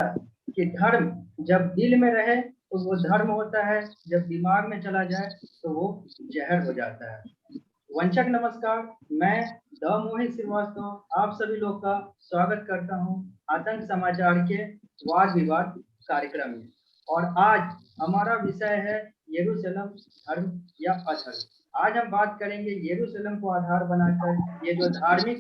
कि धर्म जब दिल में रहे तो वो धर्म होता है, जब दिमाग में चला जाए तो वो जहर हो जाता है। वंशक नमस्कार, मैं द मोहित श्रीवास्तव आप सभी लोग का स्वागत करता हूं आतंक समाचार के वाद विवाद कार्यक्रम में। और आज हमारा विषय है यरूशलेम धर्म या अधर्म। आज हम बात करेंगे यरूशलेम को आधार बनाकर ये जो धार्मिक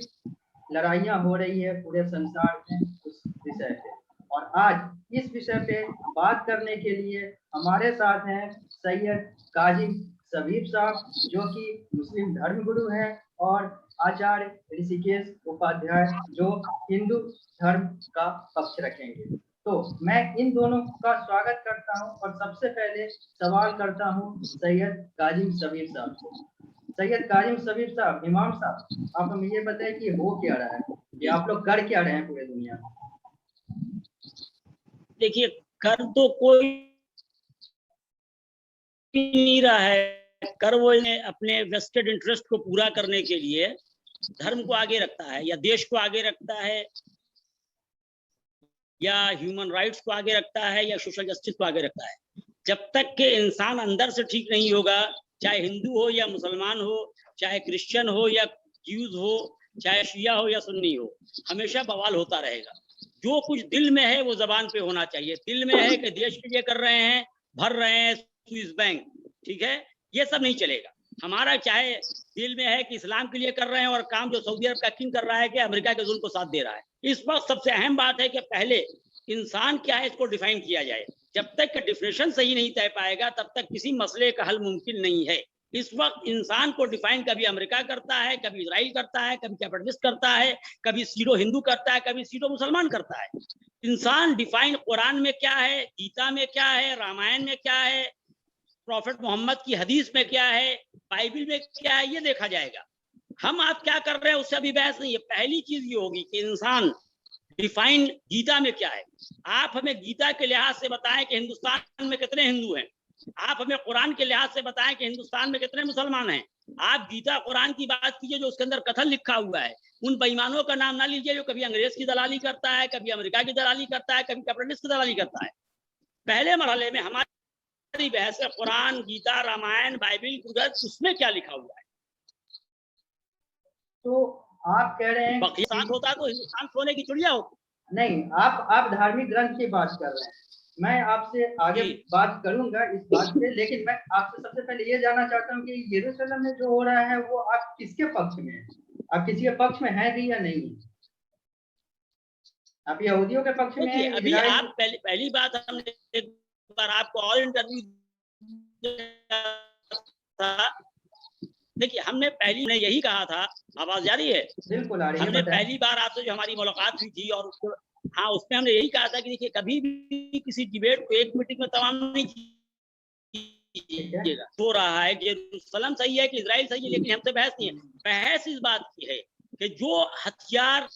लड़ाइयाँ हो रही है पूरे संसार में उस विषय पे। और आज इस विषय पे बात करने के लिए हमारे साथ हैं सैयद काजिम सबीर साहब, जो कि मुस्लिम धर्म गुरु हैं, और आचार्य ऋषिकेश उपाध्याय, जो हिंदू धर्म का पक्ष रखेंगे। तो मैं इन दोनों का स्वागत करता हूं और सबसे पहले सवाल करता हूं सैयद काजिम सबीर साहब को। सैयद काजिम सबीर साहब, इमाम साहब, आप हमें ये बताएं कि हो क्या रहा है, कि आप लोग कर क्या रहे हैं पूरे दुनिया में? देखिए, कर तो कोई नहीं रहा है। कर वो अपने वेस्टेड इंटरेस्ट को पूरा करने के लिए धर्म को आगे रखता है, या देश को आगे रखता है, या ह्यूमन राइट्स को आगे रखता है, या सोशल जस्टिस को आगे रखता है। जब तक के इंसान अंदर से ठीक नहीं होगा, चाहे हिंदू हो या मुसलमान हो, चाहे क्रिश्चियन हो या ज्यूज हो, चाहे शिया हो या सुन्नी हो, हमेशा बवाल होता रहेगा। जो कुछ दिल में है वो जबान पे होना चाहिए। दिल में है कि देश के लिए कर रहे हैं, भर रहे हैं स्विस बैंक, ठीक है, ये सब नहीं चलेगा। हमारा चाहे दिल में है कि इस्लाम के लिए कर रहे हैं, और काम जो सऊदी अरब का किंग कर रहा है कि अमेरिका के जुल्म को साथ दे रहा है। इस वक्त सबसे अहम बात है कि पहले इंसान क्या है इसको डिफाइन किया जाए। जब तक डिफिनेशन सही नहीं तय पाएगा तब तक किसी मसले का हल मुमकिन नहीं है। इस वक्त इंसान को डिफाइन कभी अमेरिका करता है, कभी इजराइल करता है, कभी कैपिटलिस्ट करता है, कभी सीडो हिंदू करता है, कभी सीडो मुसलमान करता है। इंसान डिफाइन कुरान में क्या है, गीता में क्या है, रामायण में क्या है, प्रॉफेट मोहम्मद की हदीस में क्या है, बाइबल में क्या है, ये देखा जाएगा। हम आप क्या कर रहे हैं उससे अभी बहस नहीं है। पहली चीज ये होगी कि इंसान डिफाइन गीता में क्या है। आप हमें गीता के लिहाज से बताएं कि हिंदुस्तान में कितने हिंदू हैं। आप हमें कुरान के लिहाज से बताएं कि हिंदुस्तान में कितने मुसलमान हैं। आप गीता कुरान की बात कीजिए जो उसके अंदर कथन लिखा हुआ है। उन बेईमानों का नाम ना लीजिए जो कभी अंग्रेज की दलाली करता है, कभी अमेरिका की दलाली करता है, कभी कैपिटलिस्ट की दलाली करता है। पहले मरहले में हमारी बहस है कुरान, गीता, रामायण, बाइबिल, कुरान, उसमें क्या लिखा हुआ है। तो आप कह रहे हैं बाकी साथ होता तो हिंदुस्तान सोने की चिड़िया होती। नहीं, आप धार्मिक ग्रंथ की बात कर रहे हैं। मैं आपसे आगे बात करूंगा इस बात पे, लेकिन मैं आपसे सबसे पहले ये जानना चाहता हूँ कि यरूशलेम में जो हो रहा है वो आप किसके पक्ष में हैं? आप किसी के पक्ष में हैं भी या नहीं? आप यहूदियों के पक्ष में हैं? अभी आप पहली बात हमने एक बार आपको और इंटरव्यू था। देखिए, हमने पहली ने यही कहा था, आवाज जा रही है? बिल्कुल आ रही है। हमने पहली बार आपसे जो हमारी मुलाकात हुई थी और उसको, हाँ, उसमें हमने यही कहा था कि देखिए कभी भी किसी डिबेट को एक मीटिंग में तमाम नहीं कीजिएगा। हो रहा है कि यरूशलेम सही है कि इजराइल सही है, लेकिन हमसे बहस नहीं है। बहस इस बात की है कि जो हथियार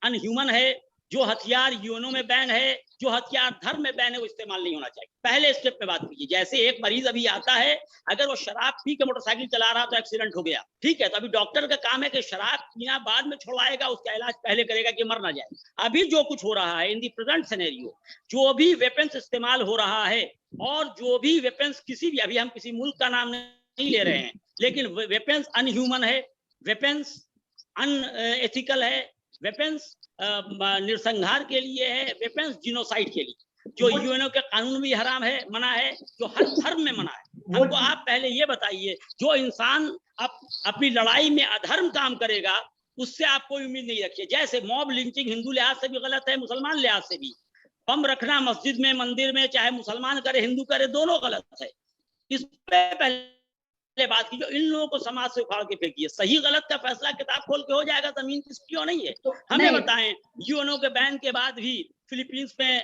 अनह्यूमन है, जो हथियार यूएनओ में बैन है, जो हथियार धर्म में बैन है, वो इस्तेमाल नहीं होना चाहिए। पहले स्टेप पे बात कीजिए। जैसे एक मरीज अभी आता है, अगर वो शराब पी के मोटरसाइकिल चला रहा तो एक्सीडेंट हो गया, ठीक है, तो अभी डॉक्टर का काम है कि शराब पीना बाद में छुड़ाएगा, उसका इलाज पहले करेगा कि मर ना जाए। अभी जो कुछ हो रहा है इन दी प्रेजेंट सिनेरियो, जो भी वेपन्स इस्तेमाल हो रहा है, और जो भी वेपन्स किसी भी, अभी हम किसी मुल्क का नाम नहीं ले रहे हैं, लेकिन वेपन्स अनह्यूमन है, वेपन्स अनएथिकल है, वेपन्स निरसंहार के लिए है, वेपन्स जिनोसाइड के लिए, जो यूएनओ के कानून में हराम है, मना है, जो हर धर्म में मना है। हमको आप पहले ये बताइए, जो इंसान अपनी लड़ाई में अधर्म काम करेगा उससे आप कोई उम्मीद नहीं रखिए। जैसे मॉब लिंचिंग हिंदू लिहाज से भी गलत है, मुसलमान लिहाज से भी। बम रखना मस्जिद में, मंदिर में, चाहे मुसलमान करे हिंदू करे, दोनों गलत है। इस पे पहले बात की, जो इन लोगों को समाज से उखाड़ के फेंकिए। सही गलत का फैसला किताब खोल के हो जाएगा, जमीन किसकी हो नहीं है। तो हमें बताएं, यूएनओ के बैन के बाद भी फिलीपींस में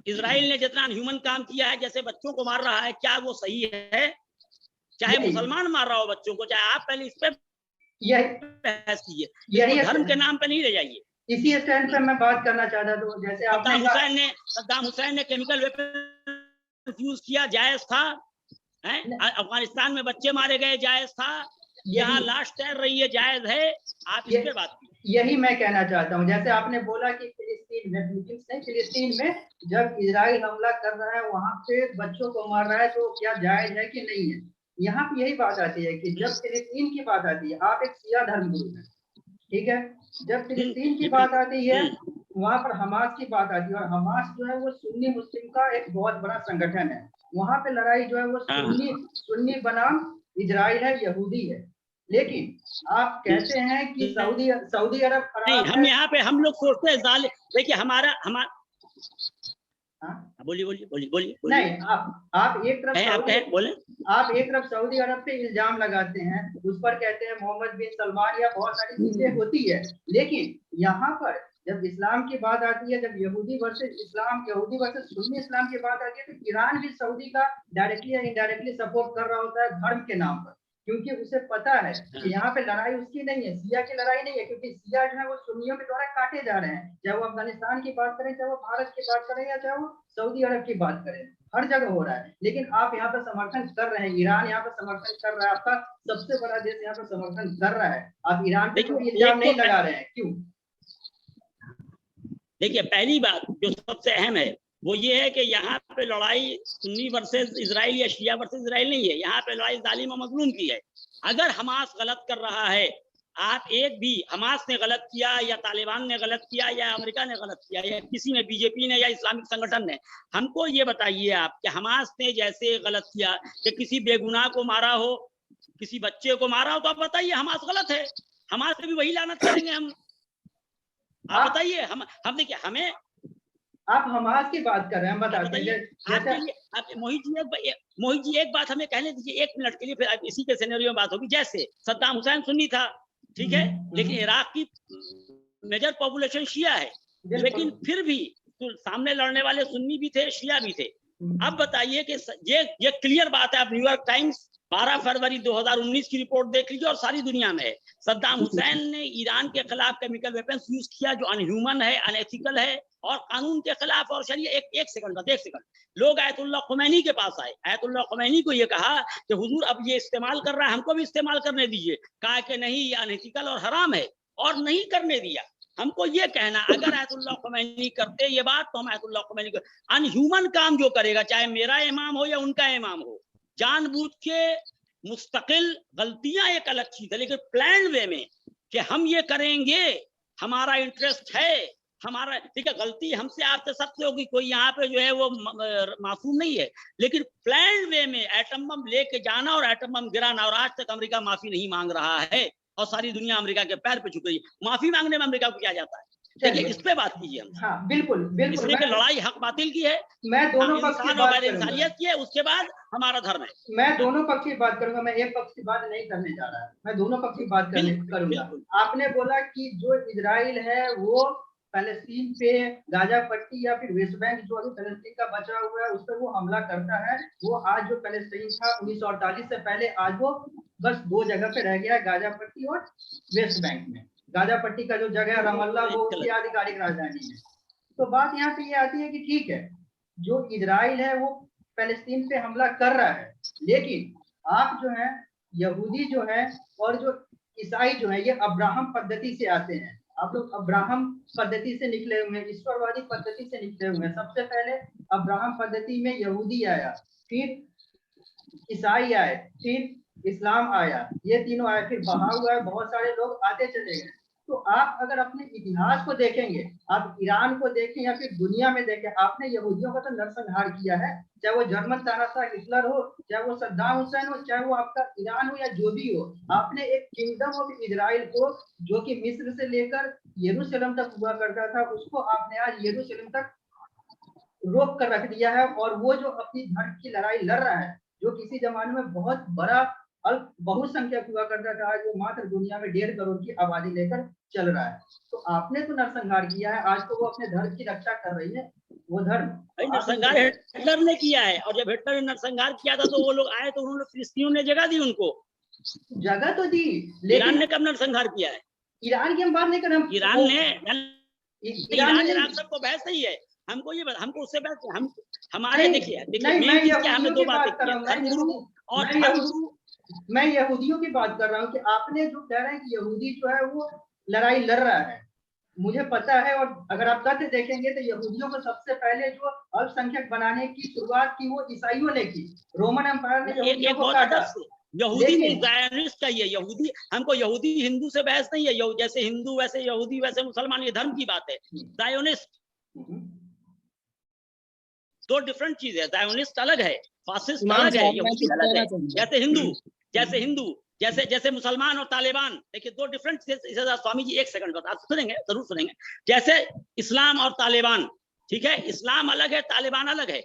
इजराइल ने जितना ह्यूमन काम किया है, जैसे बच्चों को मार रहा है, क्या वो सही है? चाहे मुसलमान मार रहा हो बच्चों को, चाहे आप पहले इस पे बहस कीजिए, धर्म के नाम पे नहीं ले जाइए। इसी स्टैंड पे मैं बात करना चाहता था। जैसे सद्दाम हुसैन ने केमिकल वेपन यूज किया, जायज था। अफगानिस्तान में बच्चे मारे गए, जायज था। यहाँ लाश तैर रही है, जायज है, आप इस पे बात कीजिए। यही मैं कहना चाहता हूँ। जैसे आपने बोला कि फिलिस्तीन में जब इजराइल हमला कर रहा है, वहां पे बच्चों को मार रहा है, तो क्या जायज है कि नहीं है? यहाँ पे यही बात आती है कि जब फिलिस्तीन की बात आती है, आप एक शिया धर्मगुरु हैं, ठीक है, जब फिलिस्तीन की बात आती है, वहां पर हमास की बात आती है, और हमास जो है वो सुन्नी मुस्लिम का एक बहुत बड़ा संगठन है। वहां पे लड़ाई जो है वो सुन्नी बनाम इजराइल है, यहूदी है। लेकिन आप कहते हैं कि सऊदी अरब खराब नहीं, हम है। यहाँ पे हम लोग सोचते हैं जालिम, देखिए हमारा बोलिए बोलिए बोलिए बोलिए। नहीं, आप एक तरफ आप एक तरफ सऊदी अरब पे इल्जाम लगाते हैं, उस पर कहते हैं मोहम्मद बिन सलमान या बहुत सारी चीजें होती है, लेकिन यहाँ पर जब इस्लाम की बात आती है, जब यहूदी वर्सेस सुन्नी इस्लाम की बात आती है, तो ईरान भी सऊदी का डायरेक्टली या इनडायरेक्टली सपोर्ट कर रहा होता है धर्म के नाम पर, क्योंकि उसे पता है कि यहाँ पे लड़ाई उसकी नहीं है, सिया की लड़ाई नहीं है, क्योंकि सिया जो है वो सुन्नियों के द्वारा काटे जा रहे हैं। चाहे वो अफगानिस्तान की बात करें, चाहे वो भारत की बात करें, या चाहे वो सऊदी अरब की बात करें, हर जगह हो रहा है। लेकिन आप यहाँ पर समर्थन कर रहे हैं, ईरान यहाँ पर समर्थन कर रहा है, आपका सबसे बड़ा देश यहाँ पर समर्थन कर रहा है, आप ईरान पे कोई इल्जाम नहीं लगा रहे हैं, क्यों? देखिए, पहली बात जो सबसे अहम है वो ये है कि यहाँ पे लड़ाई सुन्नी वर्सेस इजराइल या शिया वर्सेस इजराइल नहीं है, यहाँ पे लड़ाई जालिम और मजलूम की है। अगर हमास गलत कर रहा है, आप एक भी हमास ने गलत किया या तालिबान ने गलत किया या अमेरिका ने गलत किया या किसी ने, बीजेपी ने या इस्लामिक संगठन ने, हमको ये बताइए आप कि हमास ने जैसे गलत किया कि किसी बेगुनाह को मारा हो, किसी बच्चे को मारा हो, तो आप बताइए हमास गलत है, हमास पे भी वही लानत करेंगे हम। आप बताइए, हम देखिए, हमें आप हमास की बात कर रहे हैं, बताइए। मोहित जी एक बात हमें कहने दीजिए 1 मिनट के लिए, फिर इसी के सिनेरियो में बात होगी। जैसे सद्दाम हुसैन सुन्नी था, ठीक है, लेकिन इराक की मेजर पॉपुलेशन शिया है, लेकिन फिर भी तो सामने लड़ने वाले सुन्नी भी थे, शिया भी थे। अब बताइए कि ये क्लियर बात है, आप न्यूयॉर्क टाइम्स 12 फरवरी 2019 की रिपोर्ट देख लीजिए, और सारी दुनिया में है। सद्दाम हुसैन ने ईरान के खिलाफ केमिकल वेपन्स यूज किया, जो अनह्यूमन है, अनएथिकल है और कानून के खिलाफ और शरीय। एक सेकंड, लोग आयतुल्लाह खुमैनी के पास आए, आयतुल्लाह खुमैनी को ये कहा कि हुजूर अब ये इस्तेमाल कर रहा है, हमको भी इस्तेमाल करने दीजिए। कहा कि नहीं, ये अनएथिकल और हराम है, और नहीं करने दिया। हमको ये कहना, अगर आयतुल्लाह खुमैनी करते ये बात, तो हम आयतुल्लाह खुमैनी को अनह्यूमन काम जो करेगा, चाहे मेरा इमाम हो या उनका इमाम हो, जानबूझ के मुस्तकिल गलतियां एक अलग चीज है, लेकिन प्लान वे में कि हम ये करेंगे, हमारा इंटरेस्ट है, हमारा, ठीक है, गलती हमसे आपसे सबसे होगी, कोई यहाँ पे जो है वो मासूम नहीं है, लेकिन प्लान वे में एटम बम लेके जाना और एटम बम गिराना, और आज तक अमेरिका माफी नहीं मांग रहा है, और सारी दुनिया अमेरिका के पैर पे झुक रही है। माफी मांगने में अमेरिका को क्या जाता है? देखिए, इस पे बात कीजिए हम। हाँ, बिल्कुल बिल्कुल, इसलिए कि लड़ाई हक बातिल की है, मैं दोनों पक्ष की बात करूंगा, इंसानियत की है, उसके बाद हमारा धर्म है। मैं दोनों पक्ष की बात करूंगा, मैं एक पक्ष की बात नहीं करने जा रहा, मैं दोनों पक्ष की बात करूंगा। आपने बोला कि जो इजराइल है वो फलस्तीन पे, गाजा पट्टी या फिर वेस्ट बैंक, जो अभी फलस्तीन का बचा हुआ है, उस पर वो हमला करता है। वो आज जो फलस्तीन था 1948 से पहले, आज वो बस 2 जगह पे रह गया, गाजा पट्टी और वेस्ट बैंक में। गाजा पट्टी का जो जगह है रमल्ला, वो उसकी आधिकारिक राजधानी है। तो बात यहाँ पे ये आती है कि ठीक है, जो इजराइल है वो फलस्तीन पे हमला कर रहा है, लेकिन आप जो है यहूदी जो है और जो ईसाई जो है, ये अब्राहम पद्धति से आते हैं। आप लोग अब्राहम पद्धति से निकले हुए हैं, ईश्वरवादी पद्धति से निकले हुए हैं। सबसे पहले अब्राहम पद्धति में यहूदी आया, फिर ईसाई आए, फिर इस्लाम आया, ये तीनों आए, फिर बहाव आए, बहुत सारे लोग आते चले गए। तो आप अगर अपने इतिहास को देखेंगे, आप ईरान को देखें या फिर दुनिया में देखें, आपने यहूदियों का तो नरसंहार किया है, चाहे वो जर्मन तानाशाह हिटलर हो, चाहे वो सद्दाम हुसैन हो, चाहे वो आपका ईरान हो या जो भी हो। आपने एक किंगडम ऑफ इजराइल को, जो कि मिस्र से लेकर यरूशलेम तक हुआ करता था, उसको आपने आज यरूशलेम तक रोक कर रख दिया है। और वो जो अपनी धर्म की लड़ाई लड़ रहा है, जो किसी जमाने में बहुत बड़ा अल्प बहुसंख्यक हुआ करता था, आज वो मात्र दुनिया में 1.5 करोड़ की आबादी लेकर चल रहा है। तो आपने तो नरसंहार किया है, आज तो वो अपने धर्म की रक्षा कर रही है। वो धर्म नरसंहार हिटलर ने किया है, और जब हिटलर ने नरसंहार किया था तो वो लोग आए तो उन्होंने फिलिस्तीनियों ने जगह दी, उनको जगह तो दी, लेकिन ईरान ने कब नरसंहार किया है? ईरान की हम बात नहीं कर रहे, ईरान इराक सबको बहस नहीं है, हमको ये हमको उससे बहस, हम हमारे देखिए हमने 2 बातें की, धर्मगुरु और धर्मगुरु मैं यहूदियों की बात कर रहा हूँ कि आपने जो कह रहे हैं कि यहूदी जो है वो लड़ाई लड़ रहा है, मुझे पता है। और अगर आप तथ्य देखेंगे तो यहूदियों को सबसे पहले जो अल्पसंख्यक बनाने की शुरुआत की वो ईसाइयों ने की। रोमन एम्पायर ने यहूदियों एक को बहुत काटा। आदर्श यहूदी नहीं, लेकिन जायनिस्ट का ये यहूदी, हमको यहूदी हिंदू से बहस नहीं है, जैसे हिंदू वैसे यहूदी वैसे मुसलमान, ये धर्म की बात है। जायोनिस्ट दो डिफरेंट चीज है, जायोनिस्ट अलग है, फासिस्ट इमाम अलग है, साहब, मैं यहूदी कुछ अलग कहना है। चाहूंगा। जैसे हिंदू जैसे जैसे मुसलमान और तालिबान, देखिए दो डिफरेंट। स्वामी जी एक सेकंड बता, सुनेंगे जरूर सुनेंगे। जैसे इस्लाम और तालिबान, ठीक है, इस्लाम अलग है, तालिबान अलग है,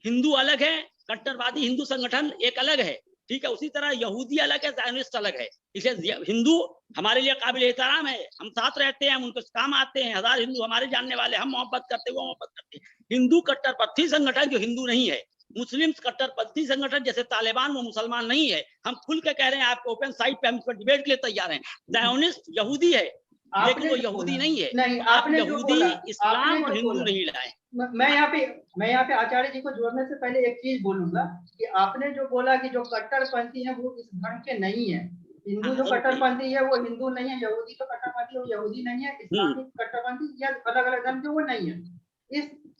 हिंदू अलग है, कट्टरवादी हिंदू संगठन एक अलग है, ठीक है। उसी तरह यहूदी अलग है, ज़ायोनिस्ट अलग है। इसलिए हिंदू हमारे लिए काबिल एहतराम है, हम साथ रहते हैं, हम उनके काम आते हैं, 1000 हिंदू हमारे जानने वाले, हम मोहब्बत करते हैं, वो मोहब्बत करते हैं। हिंदू कट्टरपंथी संगठन जो हिंदू नहीं है, मुस्लिम कट्टरपंथी संगठन जैसे तालिबान, वो मुसलमान नहीं है। हम खुल के कह रहे हैं, आपको ओपन साइट पे हम इस पर डिबेट के लिए तैयार हैं। ज़ायोनिस्ट यहूदी है, लेकिन वो यहूदी नहीं है। नहीं, तो आप आपने जो यहूदी, बोला, इस्लाम और हिंदू नहीं लाए। मैं यहाँ पे आचार्य जी को जोड़ने से पहले एक चीज बोलूंगा कि आपने जो बोला कि जो कट्टरपंथी है वो इस धर्म के नहीं है। हिंदू जो कट्टरपंथी है वो हिंदू नहीं है, यहूदी तो कट्टरपंथी वो यहूदी नहीं है, इस्लामिक कट्टरपंथी या अलग अलग धर्म के वो नहीं है।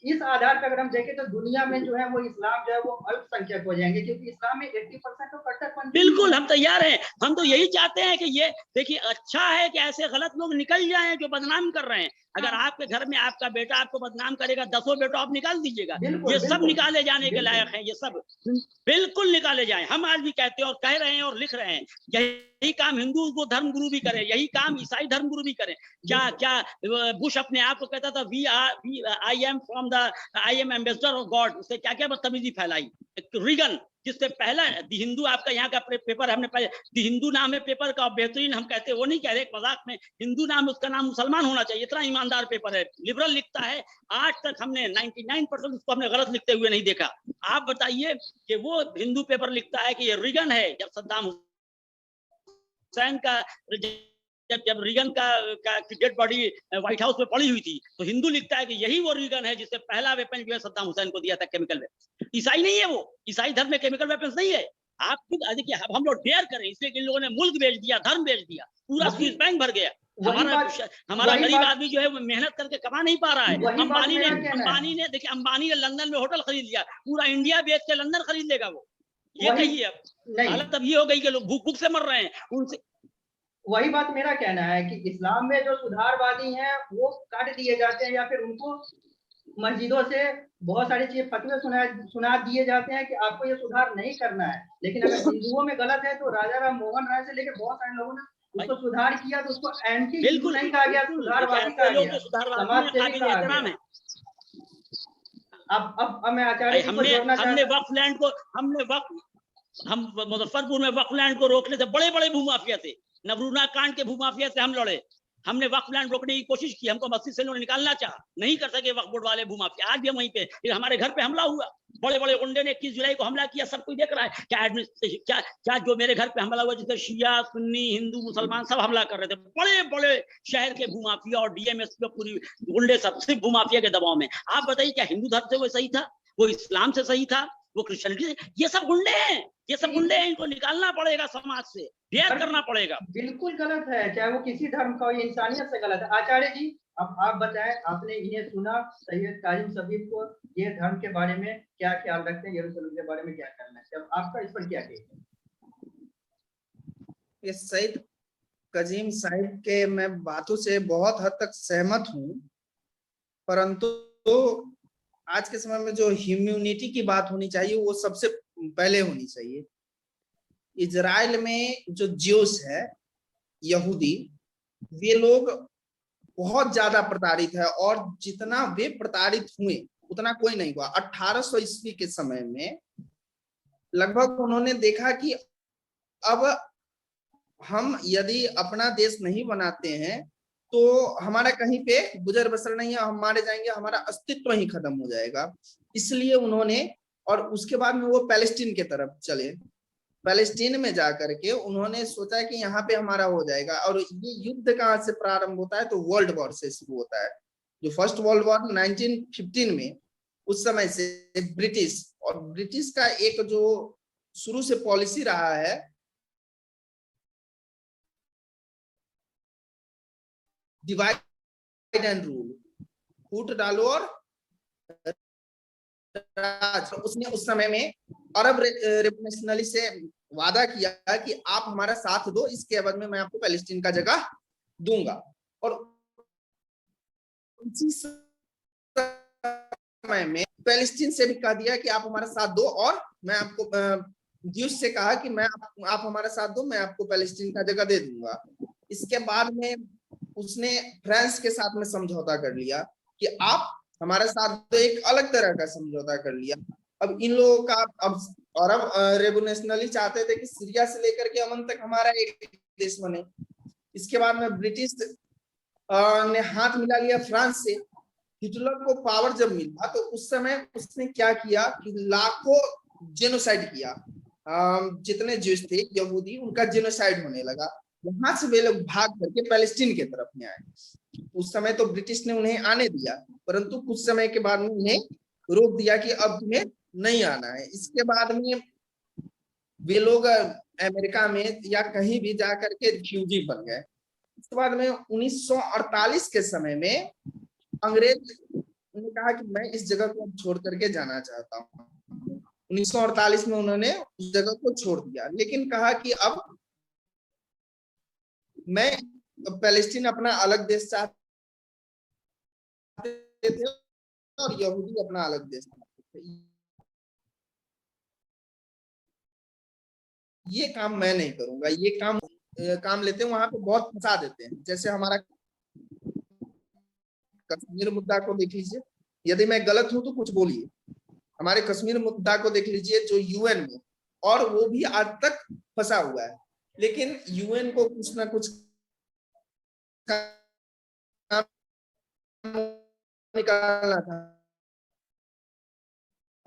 इस आधार पर अगर हम देखें तो दुनिया में जो है वो इस्लाम जो है वो अल्पसंख्यक हो जाएंगे, क्योंकि इस्लाम में 80% तो कट्टरपंथी। बिल्कुल, हम तैयार हैं। हम तो यही चाहते हैं कि ये देखिए, अच्छा है कि ऐसे गलत लोग निकल जाएं जो बदनाम कर रहे हैं। अगर आपके घर में आपका बेटा आपको बदनाम करेगा, 10 बेटों आप निकाल दीजिएगा, ये सब निकाले जाने के लायक हैं, ये सब बिल्कुल निकाले जाएं। हम आज भी कहते हैं और कह रहे हैं और लिख रहे हैं, यही काम हिंदू को धर्म गुरु भी करें, यही काम ईसाई धर्म गुरु भी करें। क्या क्या बुश अपने आप को कहता था, I am ambassador of God, उससे क्या क्या बदतमीजी फैलाई। रीगन, जिससे पहला दी हिंदू, आपका यहाँ का पेपर हमने पहले दी हिंदू नाम है पेपर का, बेहतरीन हम कहते हैं, वो नहीं कह रहे मजाक में, हिंदू नाम, उसका नाम मुसलमान होना चाहिए, इतना ईमानदार पेपर है, लिबरल लिखता है। आज तक हमने 99% उसको हमने गलत लिखते हुए नहीं देखा। आप बताइए कि वो हिंदू पेपर लिखता है कि ये रीगन है। जब सद्दाम हुसैन का जब रीगन का डेड बॉडी व्हाइट हाउस में पड़ी हुई थी, तो हिंदू लिखता है कि यही वो रीगन है जिससे पहला वेपन जो है सद्दाम हुसैन को दिया था, केमिकल वेपन। ईसाई नहीं है वो, ईसाई धर्म में केमिकल वेपन नहीं है। आप खुद देखिए, हम लोग डेयर करें, इसलिए कि इन लोगों ने मुल्क बेच दिया, धर्म बेच दिया, पूरा स्विस बैंक भर गया। हमारा गरीब आदमी जो है वो मेहनत करके कमा नहीं पा रहा है। अंबानी ने देखिए, अंबानी ने लंदन में होटल खरीद लिया, पूरा इंडिया बेच के लंदन खरीद लेगा वो। ये कहिए, अब हालत अब ये हो गई कि लोग भूख से मर रहे हैं उनसे। वही बात मेरा कहना है कि इस्लाम में जो सुधारवादी हैं वो काट दिए जाते हैं, या फिर उनको मस्जिदों से बहुत सारी चीजें फतवे सुना दिए जाते हैं कि आपको ये सुधार नहीं करना है। लेकिन अगर हिंदुओं में गलत है तो राजा राम मोहन राय से लेकर बहुत सारे लोगों ने उसको सुधार किया, तो उसको एंटी हिंदू नहीं कहा गया, सुधारवादी कहा गया, समाजसेवी कहा गया। अब मैं आचार्य जी को जोड़ना चाहता हूं। हम मुजफ्फरपुर में वक्फ लैंड को रोकने से बड़े बड़े भूमाफिया थे, नवरूना कांड के भूमाफिया से हम लड़े, हमने वक्फ लैंड रोकने की कोशिश की, हमको मस्जिद से लोग निकालना चाहा, नहीं कर सके वक्फ बोर्ड वाले भूमाफिया। आज भी हम वहीं पे, हमारे घर पे हमला हुआ, बड़े बड़े गुंडे ने 21 जुलाई को हमला किया, सब कुछ देख रहा है। क्या जो मेरे घर पे हमला हुआ, जिससे शिया सुन्नी हिंदू मुसलमान सब हमला कर रहे थे, बड़े बड़े शहर के भूमाफिया और डीएमएस पूरी गुंडे सब सिर्फ भूमाफिया के दबाव में। आप बताइए, क्या हिंदू धर्म से वो सही था, वो इस्लाम से सही था, वो क्रिश्चियनिटी? ये सब गुंडे हैं, ये सब गुंडे हैं, इनको निकालना पड़ेगा समाज से, डेयर करना पड़ेगा। बिल्कुल गलत है, चाहे वो किसी धर्म का हो, इंसानियत से गलत है। आचार्य जी, अब आप बताएं, आपने इन्हें सुना, सैयद काजिम सब्बीर को ये धर्म के बारे में क्या ख्याल रखते हैं, यरूशलेम के बारे में क्या करना है, अब आपका इस पर क्या कहना है? ये सैयद काजिम साहिब के मैं बातों से बहुत हद तक सहमत हूं, परंतु तो आज के समय में जो ह्यूमैनिटी की बात होनी चाहिए वो सबसे पहले होनी चाहिए। इजराइल में जो ज्यूस है, यहूदी, वे लोग बहुत ज्यादा प्रताड़ित है, और जितना वे प्रताड़ित हुए उतना कोई नहीं हुआ। 1800 ईस्वी के समय में लगभग उन्होंने देखा कि अब हम यदि अपना देश नहीं बनाते हैं तो हमारा कहीं पे गुजर बसर नहीं है, हम मारे जाएंगे, हमारा अस्तित्व ही खत्म हो जाएगा। इसलिए उन्होंने, और उसके बाद में वो पैलेस्टीन के तरफ चले, पैलेस्टीन में जाकर के उन्होंने सोचा कि यहाँ पे हमारा हो जाएगा। और ये युद्ध कहाँ से प्रारंभ होता है, तो वर्ल्ड वॉर से शुरू होता है। जो फर्स्ट वर्ल्ड वॉर 1915 में, उस समय से ब्रिटिश का एक जो शुरू से पॉलिसी रहा है डिवाइड एंड रूल, फूट डालो और राज। उसने उस समय में अरब रेवोल्यूशनरी से वादा किया कि आप हमारा साथ दो, इसके एवज में मैं आपको पैलेस्टीन का जगह दूंगा। और उसी समय में पैलेस्टीन से भी कह दिया कि आप हमारा साथ दो, और मैं आपको ज्यूस से कहा कि आप हमारा साथ दो, मैं आपको पैलेस्टीन का जगह दे दूंगा। इसके बाद में उसने फ्रांस के साथ में समझौता कर लिया कि आप हमारे साथ तो एक अलग तरह का समझौता कर लिया। अब इन लोगों का अब अरब रेवोल्यूशनरी चाहते थे कि सीरिया से लेकर के यमन तक हमारा एक देश बने। इसके बाद में ब्रिटिश ने हाथ मिला लिया फ्रांस से। हिटलर को पावर जब मिला तो उस समय उसने क्या किया कि लाखों जेनोसाइड किया, जितने ज्यूस थे यहूदी, उनका जेनोसाइड होने लगा। वहां से वे लोग भाग करके पैलेस्टीन की तरफ में आए। उस समय तो ब्रिटिश ने उन्हें आने दिया, परंतु कुछ समय के बाद में उन्हें रोक दिया कि अब तुम्हें नहीं आना है। इसके बाद में वे लोग अमेरिका में या कहीं भी जाकर के रिफ्यूजी बन गए। इसके बाद में 1948 के समय में अंग्रेज ने कहा कि मैं इस जगह को छोड़ करके जाना चाहता हूँ। 1948 में उन्होंने उस जगह को छोड़ दिया, लेकिन कहा कि अब मैं पैलेस्टीन अपना अलग देश चाहते थे और यहूदी अपना अलग देश चाहते थे। ये काम मैं नहीं करूंगा, ये काम लेते हैं वहां पे बहुत फंसा देते हैं। जैसे हमारा कश्मीर मुद्दा को देख लीजिए, यदि मैं गलत हूं तो कुछ बोलिए। हमारे कश्मीर मुद्दा को देख लीजिए जो यूएन में, और वो भी आज तक फंसा हुआ है। लेकिन यूएन को कुछ ना कुछ निकालना था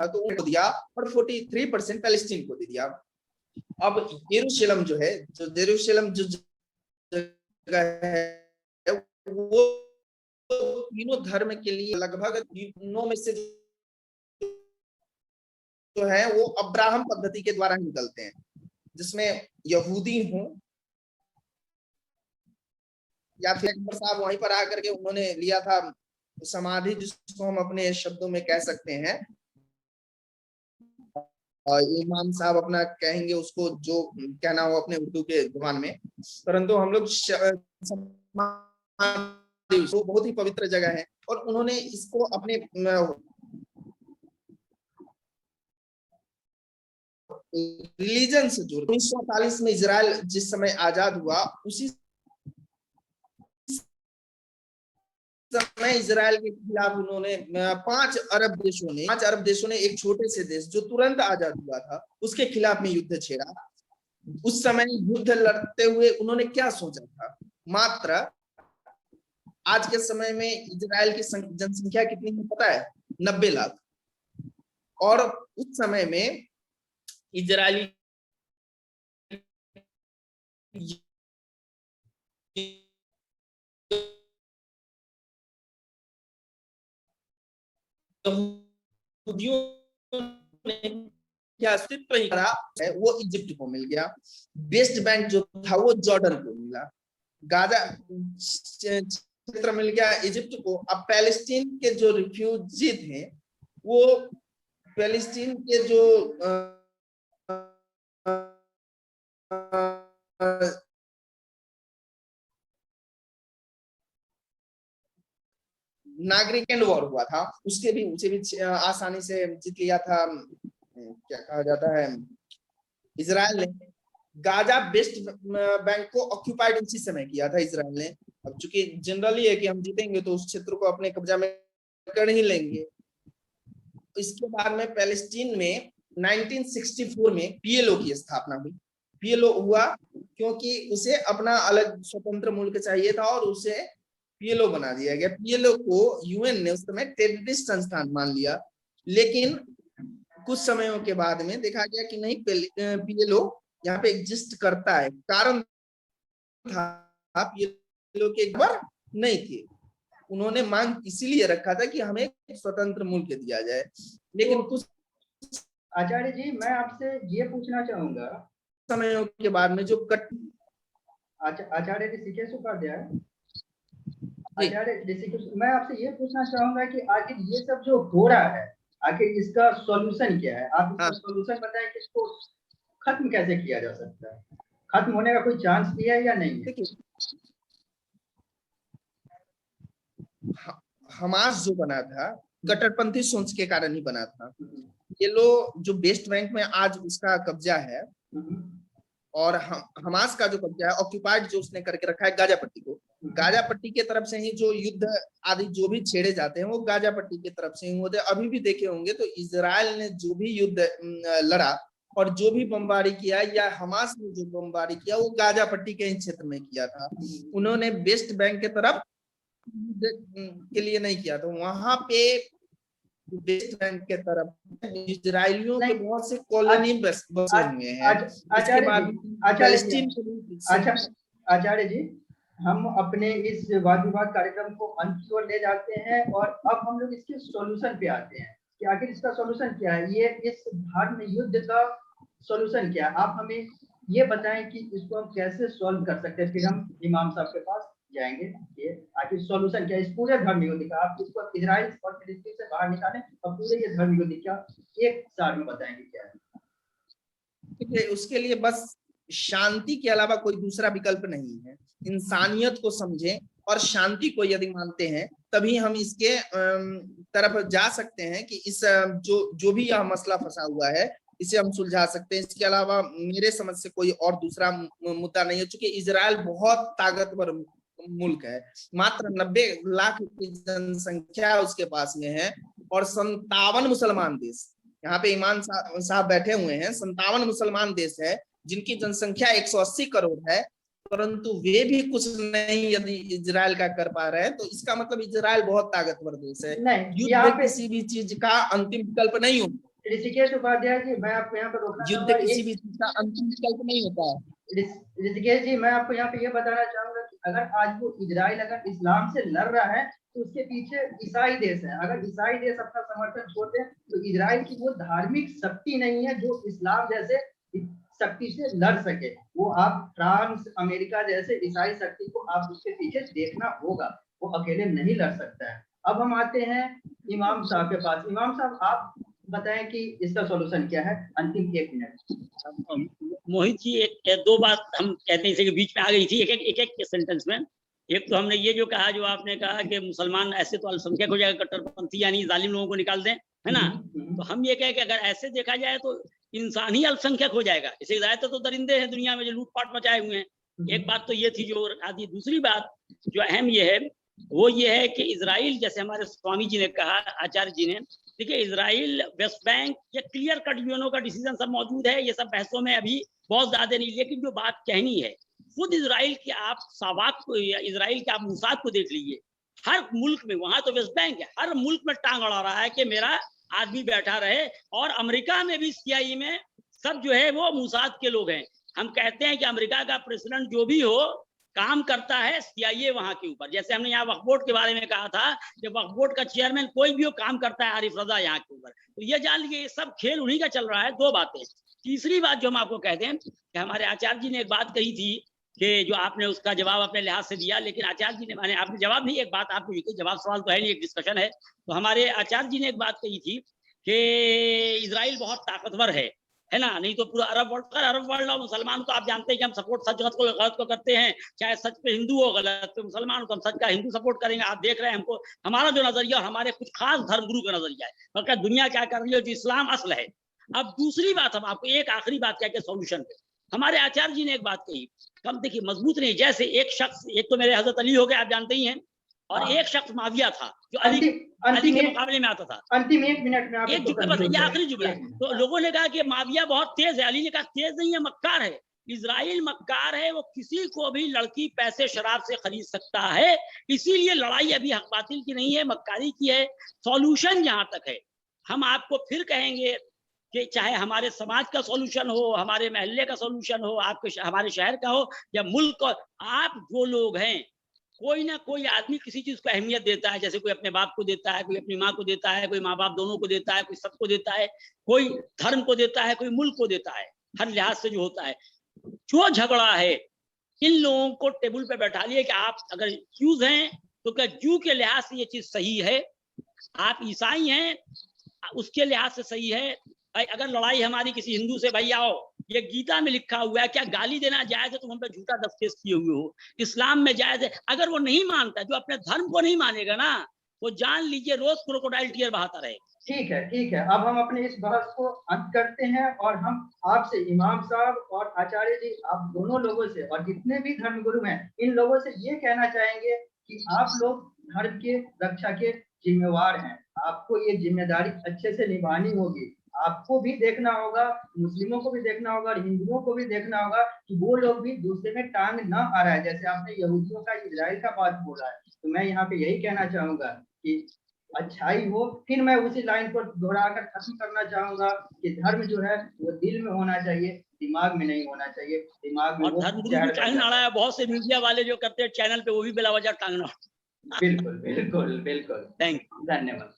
तो उनको दिया और 43% पैलेस्टीन को दे दिया। अब जेरूशलम जो है, जेरूशलम जो जगह है वो तीनों धर्म के लिए लगभग 9 में से जो है वो अब्राहम पद्धति के द्वारा निकलते हैं, जिसमें यहूदी हो या फिर अकबर साहब वहीं पर आकर के उन्होंने लिया था समाधि, जिसको हम अपने शब्दों में कह सकते हैं, और इमाम साहब अपना कहेंगे उसको जो कहना हो अपने उर्दू के जुबान में, परंतु हम लोग वो बहुत ही पवित्र जगह है। और उन्होंने इसको अपने रिलीजन से जोड़। 1948 में इजराइल जिस समय आजाद हुआ, उसी समय इजराइल के खिलाफ उन्होंने 5 अरब देशों ने एक छोटे से देश जो तुरंत आजाद हुआ था उसके खिलाफ में युद्ध छेड़ा। उस समय युद्ध लड़ते हुए उन्होंने क्या सोचा था? मात्र आज के समय में इजराइल की जनसंख्या कितनी है पता है? 90 लाख। और उस समय में इजरायली क्या अस्तित्व ही करा है, वो इजिप्ट को मिल गया। वेस्ट बैंक जो था वो जॉर्डन को मिला। गाजा क्षेत्र मिल गया इजिप्ट को। अब पैलेस्टीन के जो रिफ्यूजी थे वो पैलेस्टीन के जो नागरिक एंड वॉर हुआ था, उसे भी आसानी से जीत लिया था, क्या कहा जाता है, इजराइल ने। गाजा वेस्ट बैंक को ऑक्यूपाइड उसी समय किया था इजराइल ने। अब चूंकि जनरली है कि हम जीतेंगे तो उस क्षेत्र को अपने कब्जा में कर ही लेंगे। इसके बाद में पैलेस्टीन में 1964 में पीएलओ की स्थापना हुई। पीएलओ हुआ क्योंकि उसे अपना अलग स्वतंत्र मुल्क चाहिए था और उसे पीएलओ बना दिया गया। पीएलओ को यूएन ने उस समय टेररिस्ट संस्थान मान लिया, लेकिन कुछ समयों के बाद में देखा गया कि नहीं, पीएलओ यहाँ पे एग्जिस्ट करता है। कारण था पीएलओ के खबर नहीं थी। उन्होंने मांग इसीलिए रखा था कि हमें स्वतंत्र मुल्क दिया जाए, लेकिन कुछ आचार्य जी मैं आपसे ये पूछना चाहूंगा, समयों के बाद में जो आचार्य जी सीखे सुखा दिया है। आचार्य ऋषिकेश, मैं आपसे ये पूछना चाहूंगा कि आखिर ये सब जो हो रहा है, आखिर इसका सॉल्यूशन क्या है? आप इसका सॉल्यूशन बताएं कि इसको खत्म कैसे किया जा सकता है? खत्म होने का कोई चांस भी है या नहीं है? देखिए, हमास जो बना था कट्टरपंथी सोच के कारण ही बना था। ये लोग जो वेस्ट बैंक में आज उसका कब्जा है, और हमास का जो कब्जा है, ऑक्यूपाइड जो उसने करके रखा है गाजा पट्टी को, गाजा पट्टी के तरफ से ही जो युद्ध आदि जो भी छेड़े जाते हैं वो गाजा पट्टी की तरफ से ही होते हैं। अभी भी देखे होंगे तो इजराइल ने जो भी युद्ध लड़ा और जो भी बमबारी किया, या हमास ने जो बमबारी किया, वो गाजा पट्टी के ही क्षेत्र में किया था। उन्होंने वेस्ट बैंक के तरफ के लिए नहीं किया था। वहां पे वेस्ट बैंक के तरफ इजराइलियों के बहुत से कॉलोनी बसे हुए हैं। इसके बाद आचार्य जी, हम अपने इस वाद विवाद कार्यक्रम को अंत की ओर ले जाते हैं और अब हम लोग इसके सॉल्यूशन पे आते हैं कि आखिर इसका सॉल्यूशन क्या है, ये इस धर्म युद्ध का सॉल्यूशन क्या है? आप हमें ये बताएं कि इसको हम कैसे सॉल्व कर सकते हैं, फिर हम इमाम साहब के पास जाएंगे। ये आखिर सॉल्यूशन क्या है इस पूरे धर्म युद्ध का? आप इसको इजराइल और फिलिस्तीन से बाहर निकालें और पूरे ये धर्म युद्ध क्या एक साल में बताएंगे क्या है? उसके लिए बस शांति के अलावा कोई दूसरा विकल्प नहीं है। इंसानियत को समझें और शांति को यदि मानते हैं तभी हम इसके तरफ जा सकते हैं कि इस जो भी यह मसला फंसा हुआ है इसे हम सुलझा सकते हैं। इसके अलावा मेरे समझ से कोई और दूसरा मुद्दा नहीं है। चूंकि इजराइल बहुत ताकतवर मुल्क है, मात्र 90 लाख की जनसंख्या उसके पास में है और 57 मुसलमान देश, यहाँ पे ईमान साहब बैठे हुए हैं, 57 मुसलमान देश है जिनकी जनसंख्या 180 करोड़ है, परंतु वे भी कुछ नहीं यदि इजराइल का कर पा रहे हैं तो इसका मतलब इजराइल बहुत ताकतवर देश है। युद्ध किसी भी चीज का अंतिम विकल्प नहीं होता। ऋषिकेश उपाध्याय जी, मैं आपको यहाँ पर रोकना युद्ध किसी भी चीज का अंतिम विकल्प नहीं होता है। ऋषिकेश जी, मैं आपको यहाँ पे ये बताना चाहूंगा कि अगर आज वो इजराइल अगर इस्लाम से लड़ रहा है तो उसके पीछे ईसाई देश है। अगर ईसाई देश अपना समर्थन छोड़ दे तो इजराइल की वो धार्मिक शक्ति नहीं है जो इस्लाम जैसे शक्ति से लड़ सके। वो आप फ्रांस, अमेरिका जैसे ईसाई शक्ति को आप उसके पीछे देखना होगा, वो अकेले नहीं लड़ सकता है। अब हम आते हैं इमाम साहब के पास। इमाम साहब, आप बताएं कि इसका सॉल्यूशन क्या है? अंतिम 1 मिनट। मोहित जी, एक दो बात हम कहते हैं इसे बीच में आ गई थी एक सेंटेंस में। एक तो हमने ये जो कहा, जो आपने कहा कि मुसलमान ऐसे तो अल्पसंख्यक हो जाएगा, कट्टरपंथी यानी जालिम लोगों को निकाल दें, है ना। तो हम ये कहें कि अगर ऐसे देखा जाए तो इंसान ही अल्पसंख्यक हो जाएगा। इसे ज्यादातर तो दरिंदे हैं दुनिया में जो लूटपाट मचाए हुए हैं। एक बात तो ये थी जो आदि। दूसरी बात जो अहम ये है वो ये है कि इजराइल, जैसे हमारे स्वामी जी ने कहा, आचार्य जी ने, देखिए इजराइल, वेस्ट बैंक, ये क्लियर कट यूएनओ का डिसीजन सब मौजूद है। ये सब बहसों में अभी बहुत ज्यादा नहीं, लेकिन जो बात कहनी है, खुद इजराइल के आप सावाक को या इजराइल के आप मुसाद को देख लीजिए। हर मुल्क में, वहां तो वेस्ट बैंक है, हर मुल्क में टांग अड़ा रहा है कि मेरा आदमी बैठा रहे। और अमेरिका में भी सीआईए में सब जो है वो मुसाद के लोग हैं। हम कहते हैं कि अमेरिका का प्रेसिडेंट जो भी हो काम करता है सीआईए वहां के ऊपर। जैसे हमने यहाँ वक्फ बोर्ड के बारे में कहा था कि वक्फ बोर्ड का चेयरमैन कोई भी हो काम करता है आरिफ रजा यहाँ के ऊपर। तो ये जान लीजिए ये सब खेल उन्हीं का चल रहा है। दो बातें। तीसरी बात जो हम आपको कहते हैं कि हमारे आचार्य जी ने एक बात कही थी कि जो आपने उसका जवाब अपने लिहाज से दिया, लेकिन आचार्य जी ने, माने आपने जवाब नहीं, एक बात आपको की, जवाब सवाल तो है नहीं, एक डिस्कशन है। तो हमारे आचार्य जी ने एक बात कही थी कि इजराइल बहुत ताकतवर है ना, नहीं तो पूरा अरब वर्ल्ड और मुसलमान को आप जानते हैं कि हम सपोर्ट सच गलत को करते हैं। चाहे सच पे हिंदू हो, गलत पे मुसलमान हो, तो हम सच का हिंदू सपोर्ट करेंगे। आप देख रहे हैं हमको, हमारा जो नजरिया, हमारे कुछ खास धर्मगुरु का नजरिया है, बल्कि दुनिया क्या कर रही है, जो इस्लाम असल है। अब दूसरी बात हम आपको एक आखिरी बात क्या, सोल्यूशन पे हमारे आचार्य जी ने एक बात कही, कम देखिए मजबूत नहीं। जैसे एक शख्स, एक तो मेरे हजरत अली हो गए, आप जानते ही हैं, और एक शख्स माविया था जो अली के मुकाबले में आता था। अंतिम 1 मिनट में एक जुमला बताइए, आखिरी जुमला। तो लोगों ने कहा कि माविया बहुत तेज है, अली ने कहा तेज नहीं है, मक्कार है। इजराइल मक्कार है, वो किसी को भी लड़की पैसे शराब से खरीद सकता है। इसीलिए लड़ाई अभी हक बातिल की नहीं है, मक्कारी की है। सॉल्यूशन यहाँ तक है। हम आपको फिर कहेंगे कि चाहे हमारे समाज का सॉल्यूशन हो, हमारे महल्ले का सॉल्यूशन हो, आपके हमारे शहर का हो या मुल्क का, आप जो लोग हैं, कोई ना कोई आदमी किसी चीज को अहमियत देता है। जैसे कोई अपने बाप को देता है, कोई अपनी माँ को देता है, कोई माँ बाप दोनों को देता है, कोई सबको देता है, कोई धर्म को देता है, कोई मुल्क को देता है, हर लिहाज से जो होता है। जो झगड़ा है, इन लोगों को टेबल पे बैठा लिया कि आप अगर एक्यूज हैं तो क्या जू के लिहाज से ये चीज सही है? आप ईसाई हैं, उसके लिहाज से सही है? भाई अगर लड़ाई हमारी किसी हिंदू से, भाई आओ, ये गीता में लिखा हुआ है, क्या गाली देना जायज है? तुम हम पे झूठा दस्तेज किए हुए हो। इस्लाम में जायज है। अगर वो नहीं मानता, जो अपने धर्म को नहीं मानेगा ना, वो जान लीजिए रोज क्रोकोडाइल टीयर बहाता रहेगा। ठीक है, ठीक है। अब हम अपने इस बहस को अंत करते हैं और हम आपसे, इमाम साहब और आचार्य जी, आप दोनों लोगों से और जितने भी धर्मगुरु हैं, इन लोगों से ये कहना चाहेंगे कि आप लोग धर्म के रक्षा के जिम्मेवार हैं। आपको ये जिम्मेदारी अच्छे से निभानी होगी। आपको भी देखना होगा, मुस्लिमों को भी देखना होगा और हिंदुओं को भी देखना होगा कि वो लोग भी दूसरे में टांग न आ रहा है। जैसे आपने यहूदियों का, इजराइल का बात बोला है, तो मैं यहाँ पे यही कहना चाहूंगा कि अच्छाई हो। फिर मैं उसी लाइन को दोहराकर खत्म करना चाहूंगा कि धर्म जो है वो दिल में होना चाहिए, दिमाग में नहीं होना चाहिए। दिमाग में और वो धर्मगुरु जहर भी बन टांगना जाता अड़ा है। है, बहुत से मीडिया वाले जो करते हैं चैनल पे, वो भी बिला वजह टांगना। बिल्कुल बिल्कुल बिल्कुल। Thank you. धन्यवाद।